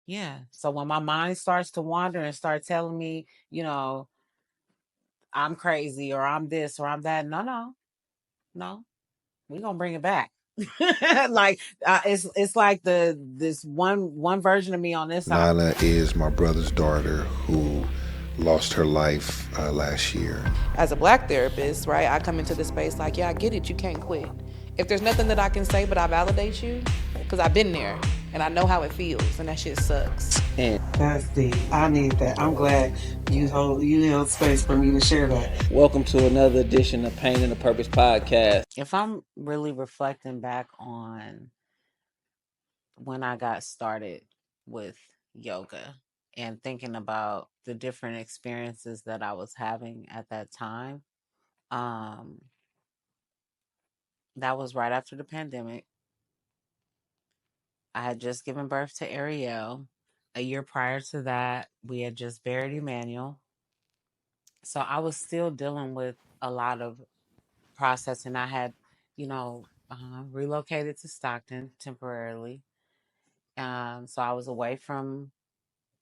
Yeah. So when my mind starts to wander and start telling me, I'm crazy or I'm this or I'm that, no, we're gonna bring it back. Like it's like this one version of me on this side. Nana is my brother's daughter who lost her life last year. As a black therapist, right, I come into the space like, yeah, I get it, you can't quit. If there's nothing that I can say but I validate you, because I've been there and I know how it feels, and that shit sucks. That's deep. I need that. I'm glad you held space for me to share that. Welcome to another edition of Pain and the Purpose podcast. If I'm really reflecting back on when I got started with yoga and thinking about the different experiences that I was having at that time, um, that was right after the pandemic. I had just given birth to Ariel. A year prior to that, we had just buried Emmanuel. So I was still dealing with a lot of processing. I had, relocated to Stockton temporarily. So I was away from,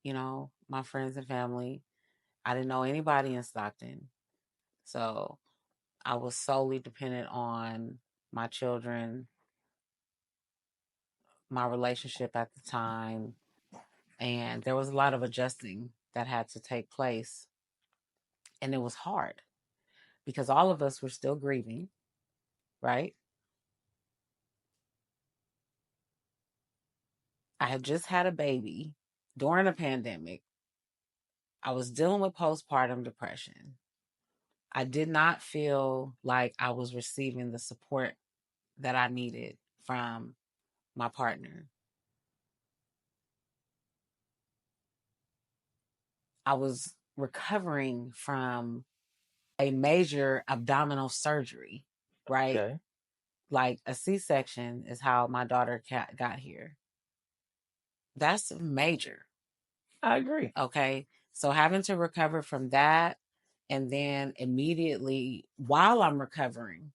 my friends and family. I didn't know anybody in Stockton. So I was solely dependent on my children, my relationship at the time. And there was a lot of adjusting that had to take place. And it was hard because all of us were still grieving, right? I had just had a baby during a pandemic. I was dealing with postpartum depression. I did not feel like I was receiving the support that I needed from my partner. I was recovering from a major abdominal surgery, right? Okay. Like a C-section is how my daughter got here. That's major. I agree. Okay. So having to recover from that and then immediately while I'm recovering,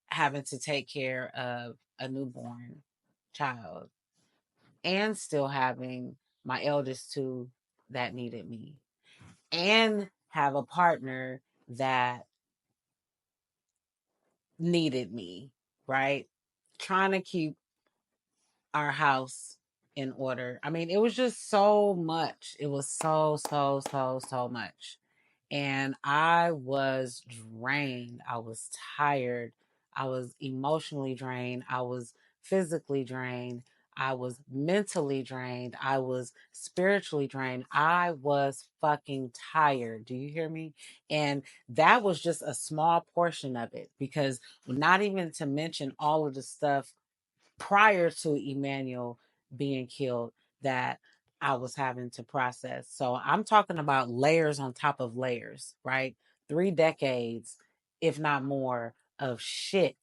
having to take care of a newborn child and still having my eldest two that needed me and have a partner that needed me, right? Trying to keep our house in order. I mean, it was just so much. It was so much. And I was drained. I was tired. I was emotionally drained. I was physically drained. I was mentally drained. I was spiritually drained. I was fucking tired. Do you hear me? And that was just a small portion of it because not even to mention all of the stuff prior to Emmanuel being killed that I was having to process. So I'm talking about layers on top of layers, right? 3 decades, if not more, of shit.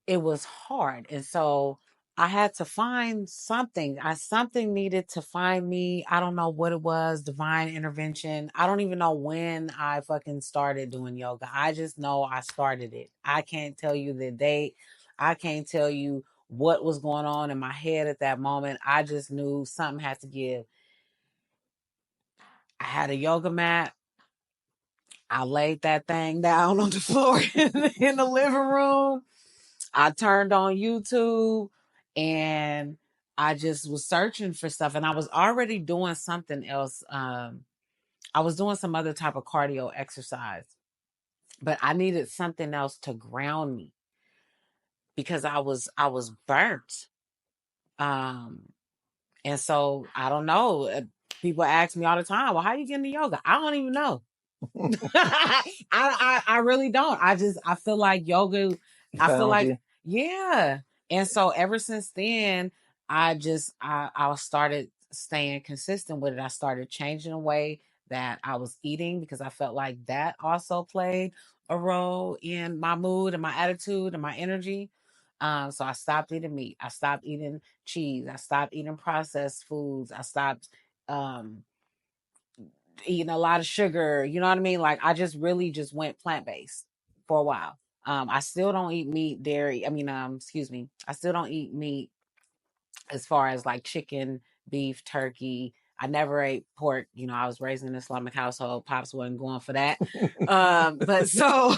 It was hard. And so I had to find something. Something needed to find me. I don't know what it was, divine intervention. I don't even know when I fucking started doing yoga. I just know I started it. I can't tell you the date. I can't tell you what was going on in my head at that moment. I just knew something had to give. I had a yoga mat. I laid that thing down on the floor in the living room. I turned on YouTube and I just was searching for stuff and I was already doing something else. I was doing some other type of cardio exercise, but I needed something else to ground me because I was burnt. Um, and so I don't know. People ask me all the time, well, how you get into yoga? I don't even know. I really don't. I feel like yoga. I feel Found like you. yeah. And so ever since then, I started staying consistent with it. I started changing the way that I was eating because I felt like that also played a role in my mood and my attitude and my energy. So I stopped eating meat. I stopped eating cheese. I stopped eating processed foods. I stopped um eating a lot of sugar. You know what I mean? Like I just really just went plant based for a while. I still don't eat meat, dairy. I mean, excuse me. I still don't eat meat, as far as like chicken, beef, turkey. I never ate pork. You know, I was raised in an Islamic household. Pops wasn't going for that. But so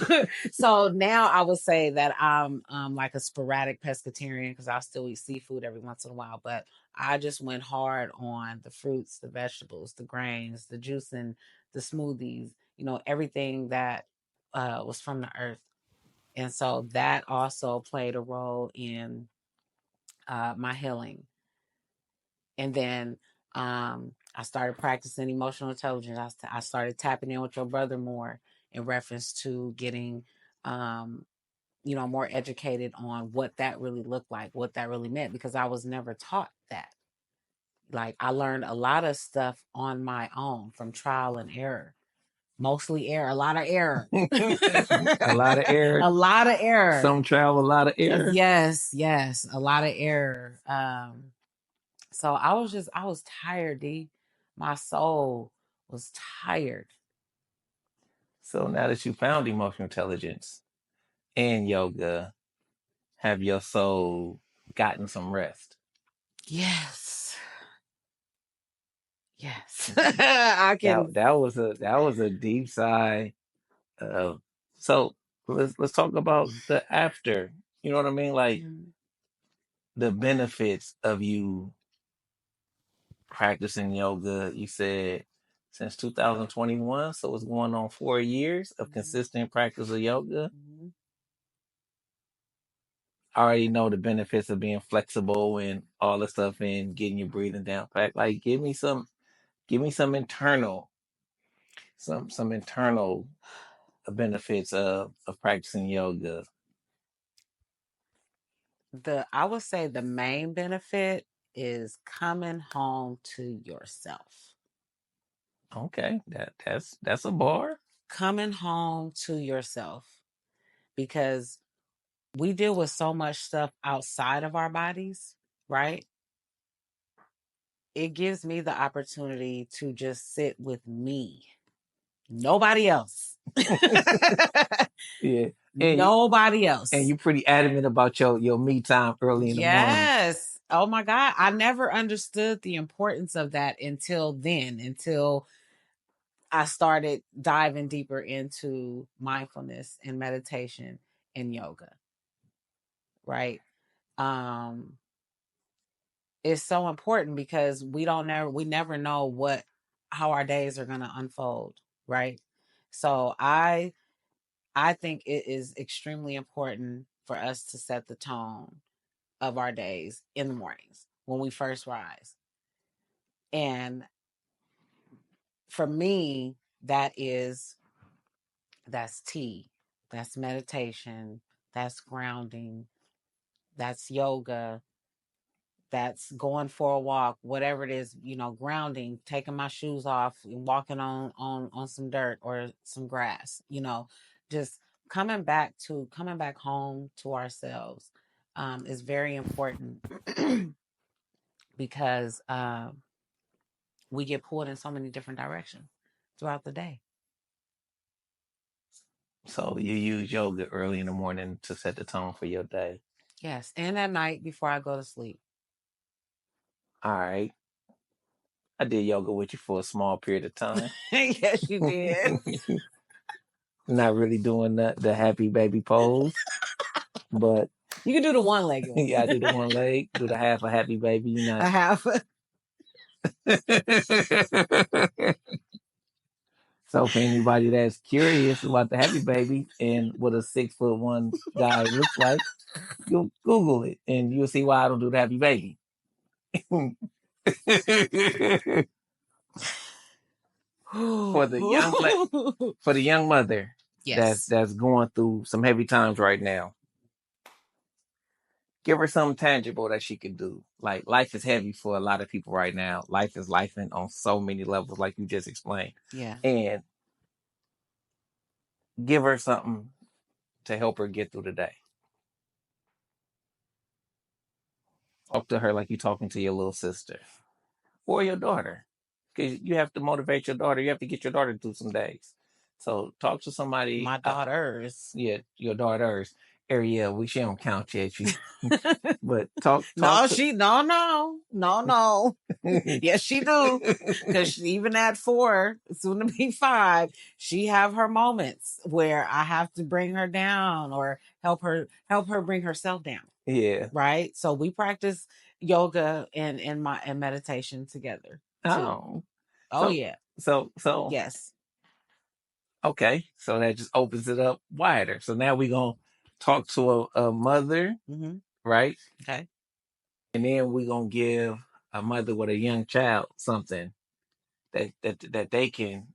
so now I would say that I'm like a sporadic pescatarian because I'll still eat seafood every once in a while. But I just went hard on the fruits, the vegetables, the grains, the juicing, the smoothies, you know, everything that was from the earth. And so that also played a role in my healing. And then I started practicing emotional intelligence. I started tapping in with your brother more in reference to getting, you know, more educated on what that really looked like, what that really meant, because I was never taught that. Like I learned a lot of stuff on my own from trial and error. Mostly error, a lot of error. A lot of error. A lot of error. Some travel, a lot of error. Yes, a lot of error. So I was tired, D. My soul was tired. So now that you found emotional intelligence and yoga, have your soul gotten some rest? Yes. I can. That was a deep sigh. So let's talk about the after. You know what I mean? Like the benefits of you practicing yoga. You said since 2021, so it's going on 4 years of consistent practice of yoga. I already know the benefits of being flexible and all the stuff and getting your breathing down pat. Like give me some internal some internal benefits of practicing yoga. I would say the main benefit is coming home to yourself. Okay, that's a bar. Coming home to yourself, because we deal with so much stuff outside of our bodies, right? It gives me the opportunity to just sit with me. Nobody else. Yeah. And Nobody else. And you're pretty adamant about your me time early in the morning. Yes. Oh my God. I never understood the importance of that until I started diving deeper into mindfulness and meditation and yoga. Right. It's so important because we never know how our days are gonna unfold. Right. So I think it is extremely important for us to set the tone of our days in the mornings when we first rise. And for me, that's tea, that's meditation, that's grounding, that's yoga, that's going for a walk, whatever it is, you know, grounding, taking my shoes off and walking on some dirt or some grass, you know, just coming back home to ourselves is very important because we get pulled in so many different directions throughout the day. So you use yoga early in the morning to set the tone for your day. Yes, and at night before I go to sleep. All right. I did yoga with you for a small period of time. Yes, you did. Not really doing the happy baby pose, but you can do the one leg. Yeah, I do the one leg, do the half a happy baby. You not a half. So for anybody that's curious about the happy baby and what a 6'1" guy looks like, you'll Google it and you'll see why I don't do the happy baby. For the young mother, yes, that's going through some heavy times right now, give her something tangible that she can do. Like life is heavy for a lot of people right now. Life is lifing on so many levels, like you just explained. Yeah. And give her something to help her get through the day. Talk to her like you're talking to your little sister or your daughter, because you have to motivate your daughter. You have to get your daughter through some days. So talk to somebody. My daughters. Yeah, your daughters. Ariel, she don't count yet. But talk No, to. no. Yes, she do. Because even at 4, soon to be 5, she have her moments where I have to bring her down or help her bring herself down. Yeah. Right. So we practice yoga and meditation together too. Oh. Oh So yeah. so Yes. okay. So that just opens it up wider. So now we're gonna talk to a mother, Mm-hmm. right? Okay. And then we're gonna give a mother with a young child something that they can,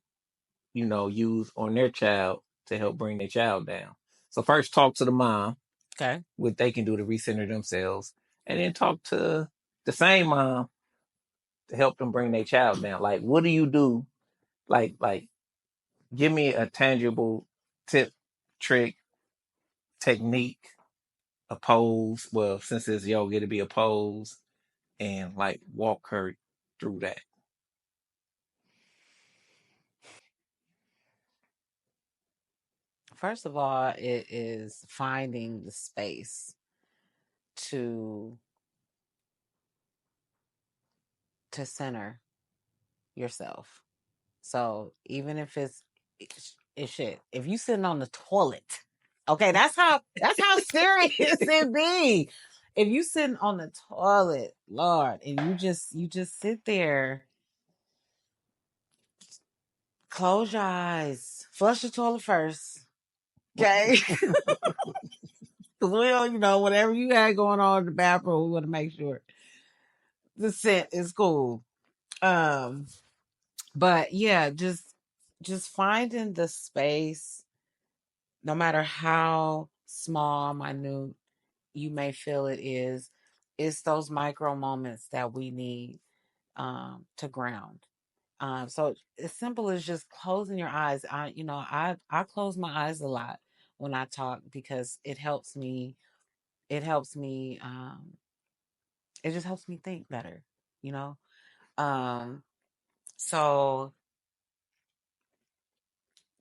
use on their child to help bring their child down. So first talk to the mom, Okay. what they can do to recenter themselves, and then talk to the same mom to help them bring their child down. Like, what do you do? Like, give me a tangible tip, trick, technique, a pose. Well, since it's yoga, it'll be a pose, and like walk her through that. First of all, it is finding the space to center yourself. So even if it's shit, if you sitting on the toilet, okay, that's how serious it be. If you sitting on the toilet, Lord, and you just sit there, close your eyes, flush the toilet first, okay? Well, whatever you had going on in the bathroom, we want to make sure the scent is cool. Um, but yeah, just finding the space, no matter how small, minute you may feel it is, it's those micro moments that we need to ground. So as simple as just closing your eyes. I close my eyes a lot when I talk because it helps me. It helps me. It just helps me think better. You know. Um, so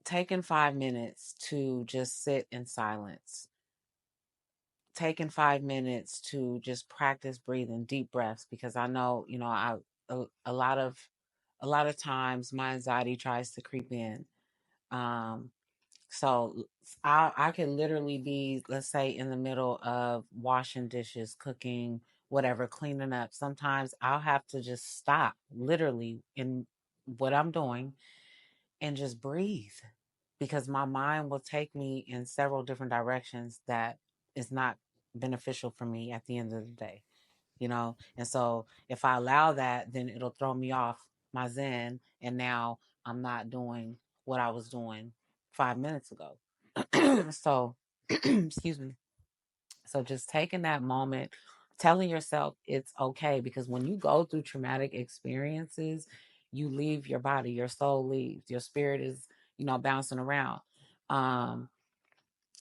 taking 5 minutes to just sit in silence, taking 5 minutes to just practice breathing deep breaths, because I know, a lot of times my anxiety tries to creep in. Um, so I could literally be, let's say, in the middle of washing dishes, cooking, whatever, cleaning up. Sometimes I'll have to just stop literally in what I'm doing and just breathe, because my mind will take me in several different directions that is not beneficial for me at the end of the day, And so if I allow that, then it'll throw me off my zen. And now I'm not doing what I was doing 5 minutes ago. So, excuse me. So just taking that moment, telling yourself it's okay, because when you go through traumatic experiences, you leave your body, your soul leaves, your spirit is, bouncing around. Um,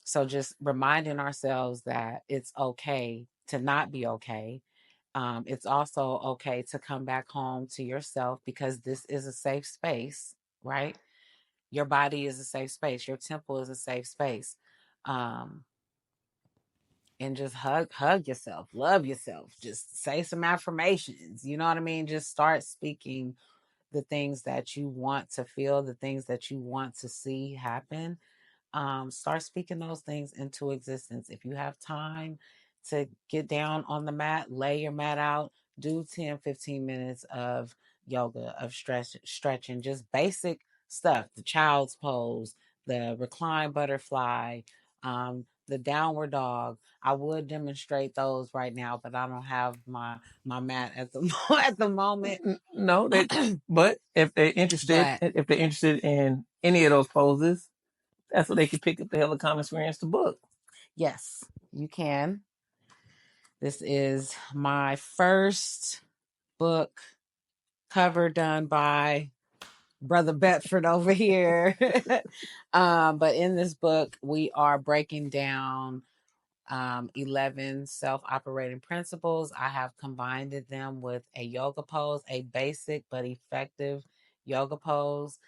so just reminding ourselves that it's okay to not be okay. It's also okay to come back home to yourself, because this is a safe space, right? Your body is a safe space. Your temple is a safe space. Um, and just hug yourself, love yourself, just say some affirmations, you know what I mean? Just start speaking the things that you want to feel, the things that you want to see happen. Start speaking those things into existence. If you have time to get down on the mat, lay your mat out, do 10-15 minutes of yoga, of stretching, just basic stuff, the child's pose, the recline butterfly, the downward dog. I would demonstrate those right now, but I don't have my mat at the at the moment. No, but if they're interested, But in any of those poses, that's what they can pick up the Helicon Experience, the book. yes, you can. This is my first book cover done by Brother Bedford over here. But in this book, we are breaking down 11 self-operating principles. I have combined them with a yoga pose, a basic but effective yoga pose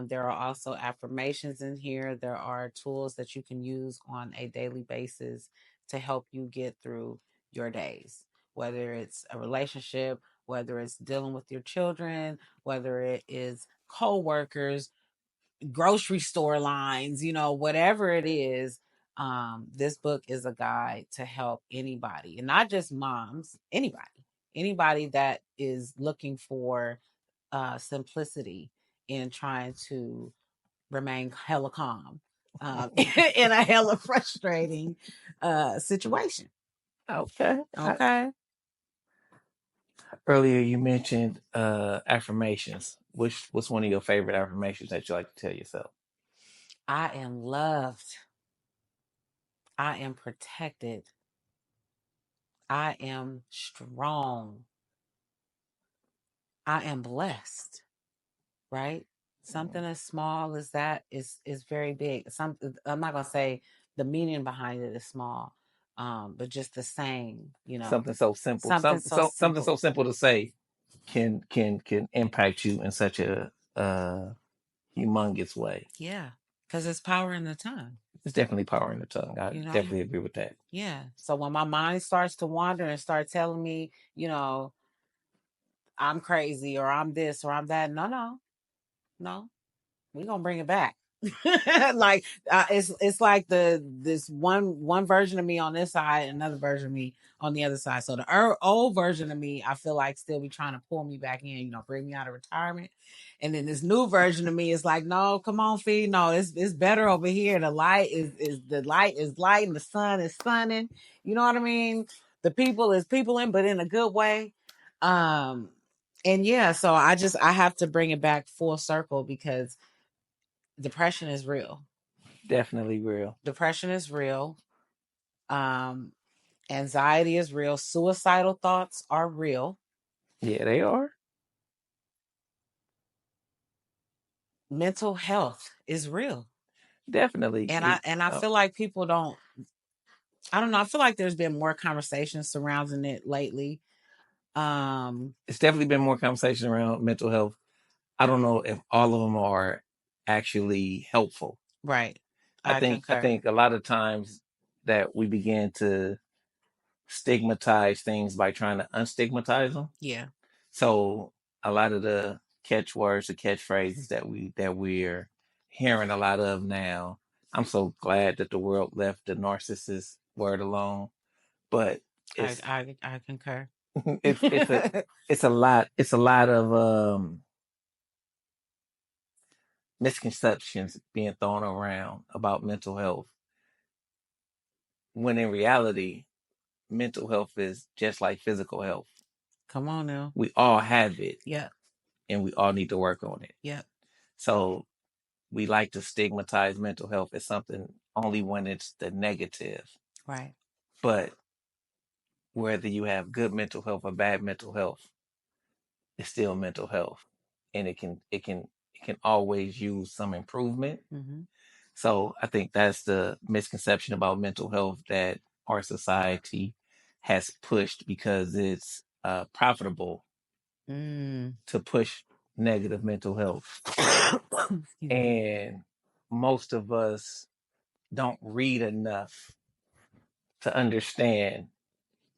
There are also affirmations in here. There are tools that you can use on a daily basis to help you get through your days, whether it's a relationship, whether it's dealing with your children, whether it is co-workers, grocery store lines, whatever it is. This book is a guide to help anybody, and not just moms, anybody that is looking for simplicity in trying to remain hella calm in a hella frustrating situation. Okay. Okay. Earlier you mentioned affirmations. What's one of your favorite affirmations that you like to tell yourself? I am loved. I am protected. I am strong. I am blessed. Right? Something as small as that is very big. I'm not gonna say the meaning behind it is small, but just the saying, Something so simple, something so something simple. so simple to say can impact you in such a humongous way. Yeah, because it's power in the tongue. It's definitely power in the tongue. I You know. definitely agree with that. Yeah. So when my mind starts to wander and start telling me, I'm crazy or I'm this or I'm that, no, we're gonna bring it back. Like it's like this one version of me on this side, another version of me on the other side. So the old version of me, I feel like still be trying to pull me back in, bring me out of retirement. And then this new version of me is like, no, come on, Fee, no, it's better over here. The light is the light is light and the sun is sunning. You know what I mean? The people is peopling, but in a good way. And yeah, so I have to bring it back full circle because depression is real. Definitely real. Depression is real. Um, Anxiety is real. Suicidal thoughts are real. Yeah, they are. Mental health is real. Definitely. And I feel like people don't. I don't know. I feel like there's been more conversation surrounding it lately. It's definitely been more conversation around mental health. I don't know if all of them are actually helpful. Right. I I think I concur. think a lot of times that we begin to stigmatize things by trying to unstigmatize them. Yeah. So a lot of the catchwords, the catchphrases that we're hearing a lot of now. I'm so glad that the world left the narcissist word alone. But it's I concur. it's a lot of misconceptions being thrown around about mental health, when in reality mental health is just like physical health. Come on now. We all have it. Yep. And we all need to work on it. Yep. So we like to stigmatize mental health as something only when it's the negative. Right. But whether you have good mental health or bad mental health, it's still mental health. And it can always use some improvement. Mm-hmm. So I think that's the misconception about mental health that our society has pushed, because it's profitable to push negative mental health. And most of us don't read enough to understand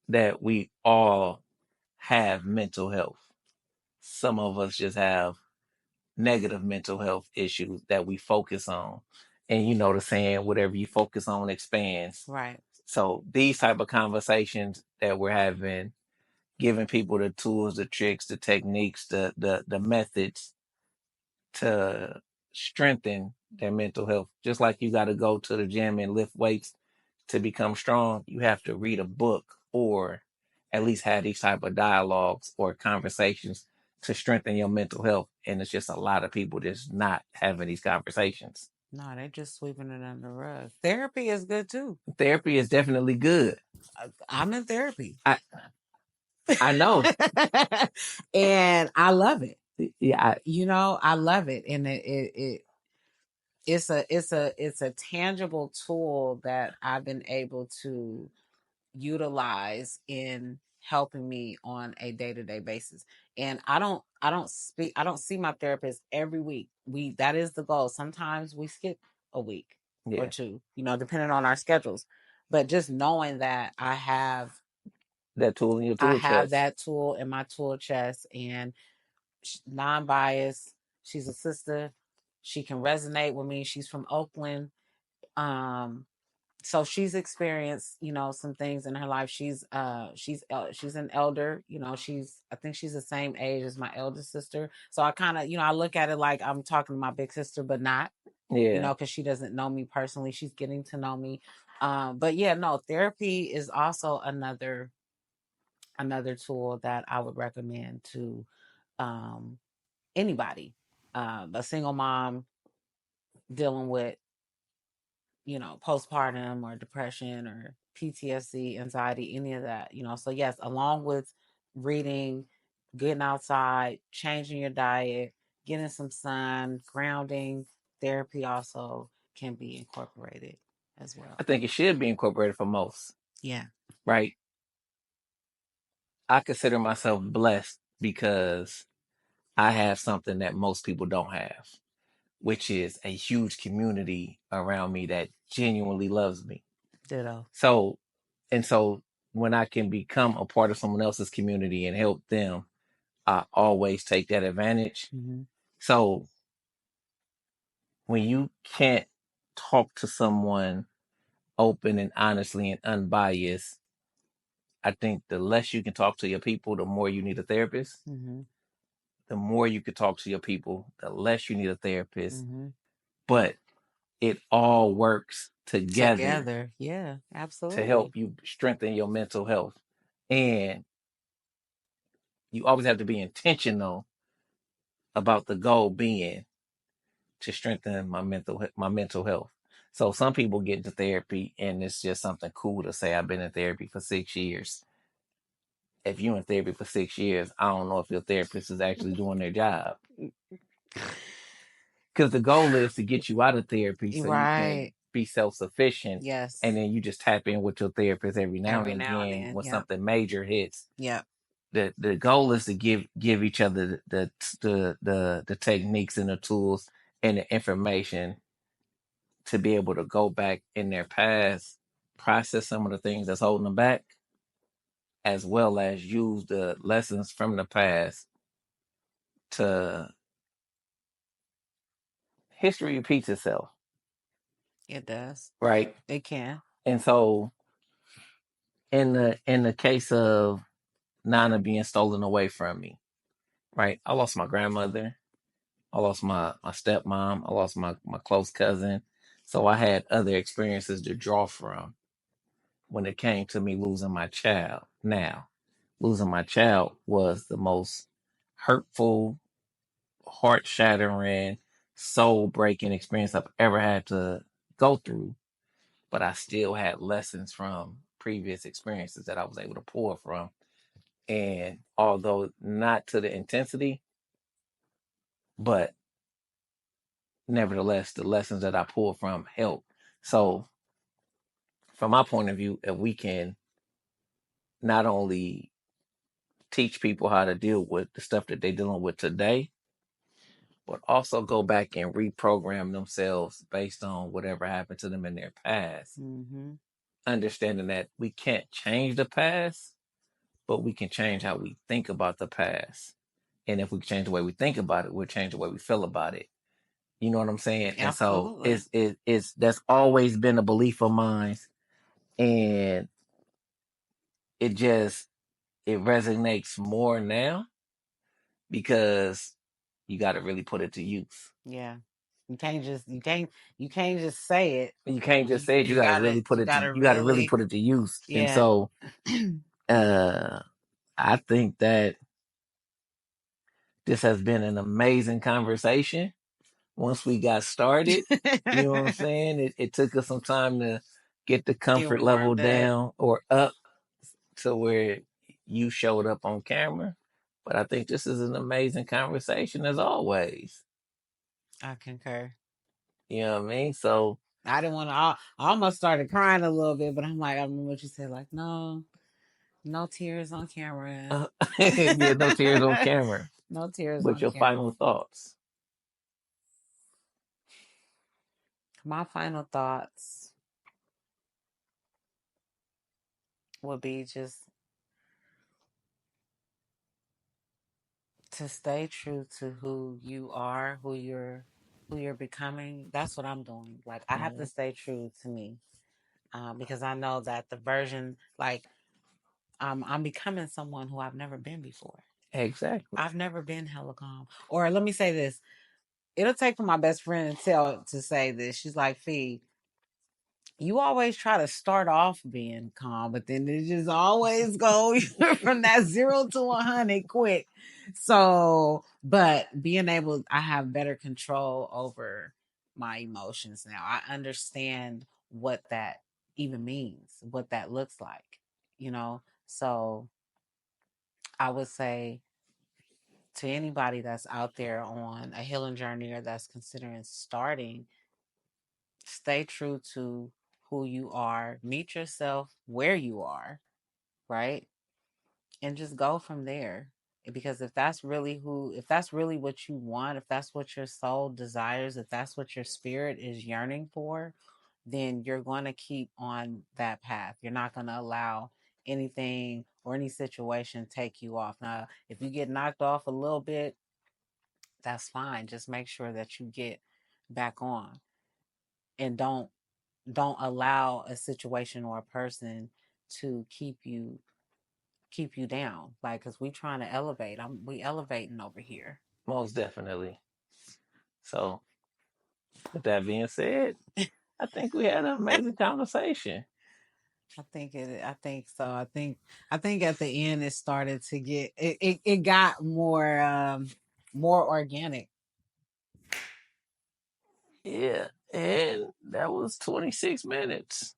that we all have mental health. Some of us just have negative mental health issues that we focus on. And you know the saying, whatever you focus on expands. Right. So these type of conversations that we're having, giving people the tools, the tricks, the techniques, the methods to strengthen their mental health. Just like you got to go to the gym and lift weights to become strong, you have to read a book or at least have these type of dialogues or conversations to strengthen your mental health. And it's just a lot of people just not having these conversations. No, they're just sweeping it under the rug. Therapy is good too. Therapy is definitely good. I'm in therapy. I know. And I love it. Yeah. I love it. And it's a tangible tool that I've been able to utilize in helping me on a day-to-day basis. And I don't see my therapist every week. That is the goal. Sometimes we skip a week or Yeah. two, depending on our schedules. But just knowing that That tool in your I tool have chest. that tool in my tool chest, and non-biased. She's a sister. She can resonate with me. She's from Oakland. Um, so she's experienced, some things in her life. She's an elder. I think she's the same age as my elder sister. So I kind of, I look at it like I'm talking to my big sister, but not, Yeah. because she doesn't know me personally. She's getting to know me. But yeah, no, therapy is also another tool that I would recommend to um anybody, a single mom dealing with, postpartum or depression or PTSD, anxiety, any of that, So yes, along with reading, getting outside, changing your diet, getting some sun, grounding, therapy also can be incorporated as well. I think it should be incorporated for most, Yeah. right? I consider myself blessed because I have something that most people don't have, which is a huge community around me that genuinely loves me. Ditto. So when I can become a part of someone else's community and help them, I always take that advantage. Mm-hmm. So when you can't talk to someone open and honestly and unbiased, I think the less you can talk to your people, the more you need a therapist. Mm-hmm. The more you can talk to your people, the less you need a therapist. Mm-hmm. But it all works together Together. Yeah, to absolutely. help you strengthen your mental health. And you always have to be intentional about the goal being to strengthen my mental health. So some people get into therapy and it's just something cool to say I've been in therapy for 6 years. If you're in therapy for 6 years, I don't know if your therapist is actually doing their job. Because the goal is to get you out of therapy so you can Right. be self-sufficient, and Yes. then you just tap in with your therapist every now and Every now and again then. when Yep. something major hits. Yep. The goal is to give each other the techniques and the tools and the information to be able to go back in their past, process some of the things that's holding them back, as well as use the lessons from the past to history repeats itself, It does. right? It can. And so in the case of Nana being stolen away from me, right? I lost my grandmother, I lost my stepmom, I lost my close cousin. So I had other experiences to draw from when it came to me losing my child. Now, losing my child was the most hurtful, heart shattering, soul breaking experience I've ever had to go through. But I still had lessons from previous experiences that I was able to pull from. And although not to the intensity, but nevertheless, the lessons that I pulled from help. So, from my point of view, if we can not only teach people how to deal with the stuff that they're dealing with today, but also go back and reprogram themselves based on whatever happened to them in their past. Mm-hmm. Understanding that we can't change the past, but we can change how we think about the past. And if we change the way we think about it, we'll change the way we feel about it. You know what I'm saying? And so Absolutely. it's that's always been a belief of mine, and it just it resonates more now because you got to really put it to use. Yeah. You can't just say it. You can't just say it. You You got to gotta really put you it to gotta you got to really really, put it to use. And yeah. so uh I think that this has been an amazing conversation. Once we got started, you know what I'm saying? It took us some time to get the Get comfort level warmed up. down or up to where you showed up on camera. But I think this is an amazing conversation as always. I concur. You know what I mean? So I didn't want to. I almost started crying a little bit, but I'm like, I remember what you said. Like, no, No tears on camera. Yeah, no tears on camera. No tears But on your camera. final thoughts. My final thoughts would be just to stay true to who you are, who you're becoming. That's what I'm doing. Like I have to Mhm. stay true to me, because I know that the version, like I'm becoming someone who I've never been before. Exactly. I've never been hella calm. Or let me say this: it'll take for my best friend to say this. She's like, "Fee, you always try to start off being calm, but then it just always goes from that 0 to 100 quick." So, but being able, I have better control over my emotions now. I understand what that even means, what that looks like, you know? So I would say to anybody that's out there on a healing journey or that's considering starting, stay true to who you are, meet yourself where you are, right? And just go from there. Because if that's really what you want, if that's what your soul desires, if that's what your spirit is yearning for, then you're going to keep on that path. You're not going to allow anything or any situation take you off. Now, if you get knocked off a little bit, that's fine. Just make sure that you get back on and don't allow a situation or a person to keep you down, like because we trying to elevate. We elevating over here. Most definitely. So, with that being said, I think we had an amazing conversation. I think so. I think at the end it started to get it got more organic. Yeah, and that was 26 minutes.